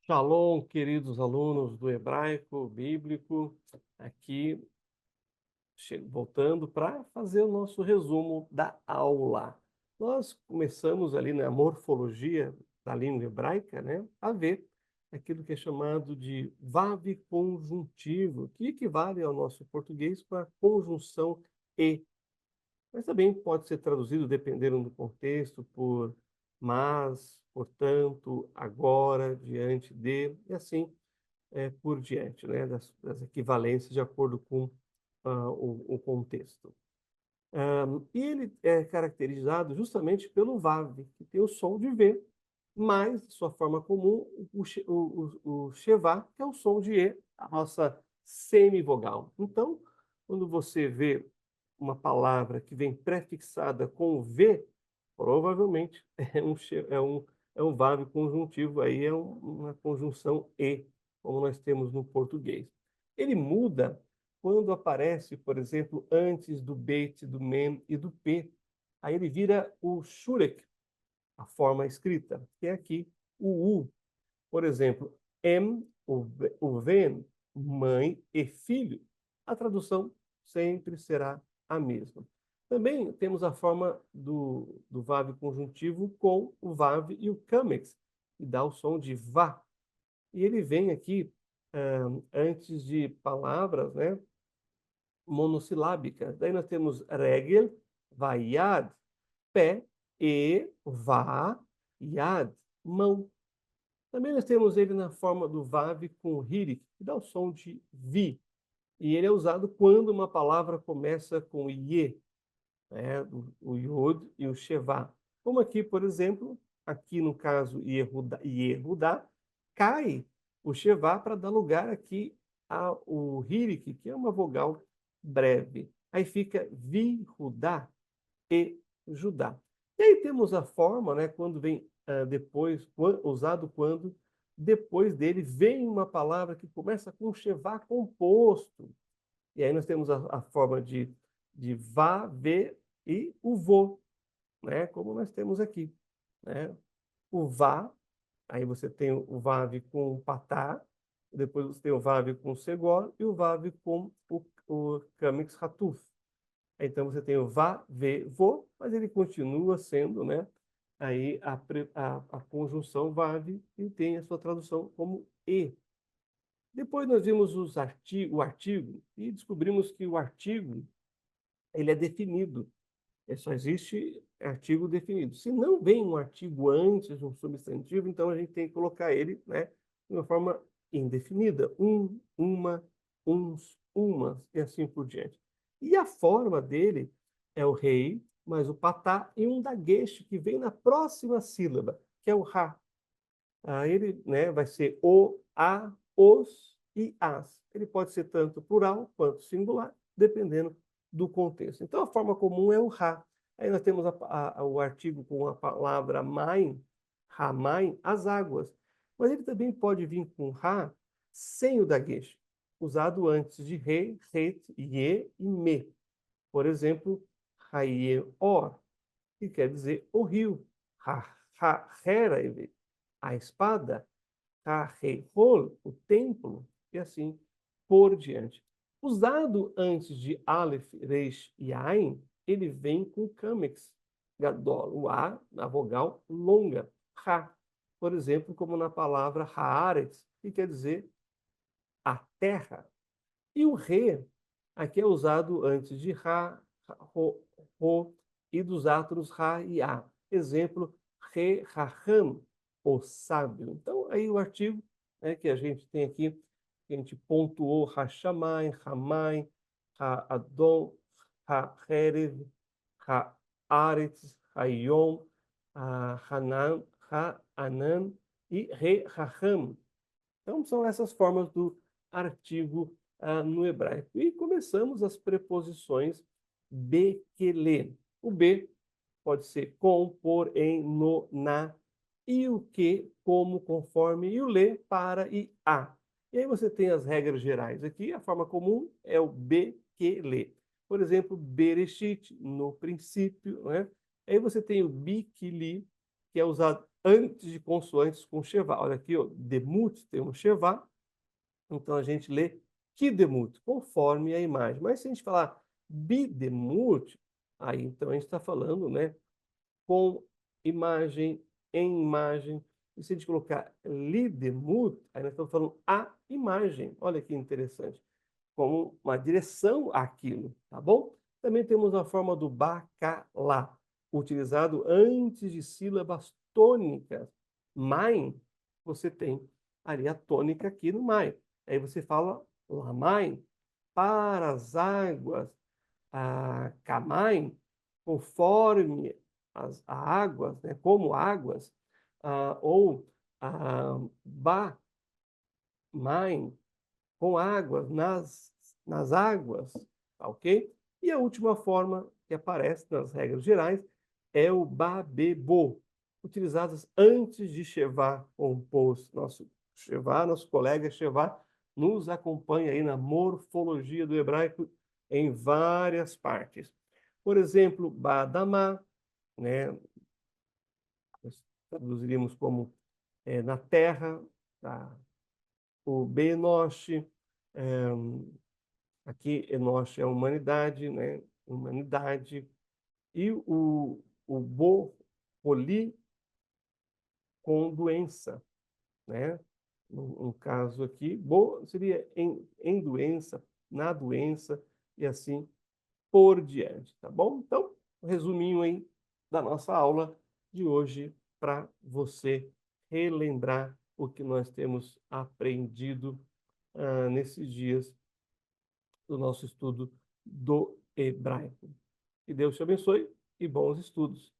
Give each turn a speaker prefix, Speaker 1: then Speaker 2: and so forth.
Speaker 1: Shalom, queridos alunos do hebraico bíblico, aqui voltando para fazer o nosso resumo da aula. Nós começamos ali na morfologia da língua hebraica, né, a ver aquilo que é chamado de vav conjuntivo, que equivale ao nosso português com a conjunção e, mas também pode ser traduzido, dependendo do contexto, por mas, portanto, agora, diante de, e assim por diante, né, das equivalências de acordo com o contexto. E ele é caracterizado justamente pelo vav, que tem o som de V, mais, de sua forma comum, o shevá, que é o som de E, a nossa semivogal. Então, quando você vê uma palavra que vem prefixada com V, provavelmente é um vav conjuntivo, aí uma conjunção E, como nós temos no português. Ele muda quando aparece, por exemplo, antes do beit, do mem e do p. Aí ele vira o shurek, a forma escrita, que é aqui o u. Por exemplo, o ven, mãe e filho. A tradução sempre será a mesma. Também temos a forma do vav conjuntivo com o vav e o camex, que dá o som de vá. E ele vem aqui antes de palavras, né, monossilábicas. Daí nós temos regel, vaiad, pé, e, vá, yad, mão. Também nós temos ele na forma do vav com hirik, que dá o som de vi. E ele é usado quando uma palavra começa com ie, né? O yod e o shevá. Como aqui, por exemplo, aqui no caso Yehudá, cai o shevá para dar lugar aqui ao hirik, que é uma vogal breve. Aí fica vi-Judá e Judá. E aí temos a forma, né, quando vem depois, usado quando depois dele vem uma palavra que começa com um shevá composto. E aí nós temos a forma de vá, vê e o vô, né, como nós temos aqui. Né? O vá, aí você tem o vav com o patá, depois você tem o vav com o segor e o vav com o camix hatuf. Então você tem o vá, vê, vô, mas ele continua sendo, né, aí a conjunção vav e tem a sua tradução como e. Depois nós vimos o artigo e descobrimos que o artigo ele é definido. Só existe artigo definido. Se não vem um artigo antes de um substantivo, então a gente tem que colocar ele, né, de uma forma indefinida. Uma, uns, umas, e assim por diante. E a forma dele é o rei, mais o patá e um dagueche que vem na próxima sílaba, que é o ra. Aí ele, né, vai ser o, a, os e as. Ele pode ser tanto plural quanto singular, dependendo do contexto. Então, a forma comum é o ra. Aí nós temos o artigo com a palavra main, ramain, as águas. Mas ele também pode vir com ra sem o dagueche, usado antes de re, ret, ye e me. Por exemplo, Raie-or, que quer dizer o rio. Ha-hereve, a espada. Ha-rei-hol, o templo, e assim por diante. Usado antes de Aleph, Resh e Ain, ele vem com Câmex, Gadol, o A na vogal longa, Ha. Por exemplo, como na palavra Haaretz, que quer dizer a terra. E o Re, aqui é usado antes de Ra, Ro, Ro e dos átonos Ra e A. Exemplo, Re, Raham, o sábio. Então, aí o artigo, né, que a gente tem aqui, que a gente pontuou Hashamai, Hamai, Ha-Adon, Ha-Herev, Ha-Aretz, Ha-Yom, Hanan, Ha-Anan e Re-Raham. Então, são essas formas do artigo no hebraico. E começamos as preposições be-que-le. O be pode ser com, por, em, no, na, e o que, como, conforme, e o le, para e a. E aí você tem as regras gerais aqui. A forma comum é o be-que-le. Por exemplo, bereshit, no princípio, né? Aí você tem o bi-que-li, que é usado antes de consoantes com Shevá. Olha aqui, ó, demut tem um Shevá, então a gente lê Kidemut, conforme a imagem. Mas se a gente falar Bidemut, aí então a gente está falando, né, com imagem, em imagem. E se a gente colocar Lidemut, aí nós estamos falando a imagem. Olha que interessante. Como uma direção àquilo, tá bom? Também temos a forma do bacalá, utilizado antes de sílabas tônicas. Main, você tem ali a tônica aqui no main. Aí você fala lamain, para as águas, a camain, conforme as águas, né, como águas, ou ba, main, com águas, nas águas, tá ok? E a última forma que aparece nas regras gerais é o babebo, utilizadas antes de Shevá compor. Nosso colega Shevá, nos acompanha aí na morfologia do hebraico em várias partes. Por exemplo, Badamá, né? Nós traduziríamos como na terra, tá? O Benoche, aqui Enoche é humanidade, né? Humanidade. E o Bopoli com doença, né? No caso aqui, Bo seria em doença, na doença, e assim por diante, tá bom? Então, um resuminho aí da nossa aula de hoje para você relembrar o que nós temos aprendido nesses dias do nosso estudo do hebraico. Que Deus te abençoe e bons estudos.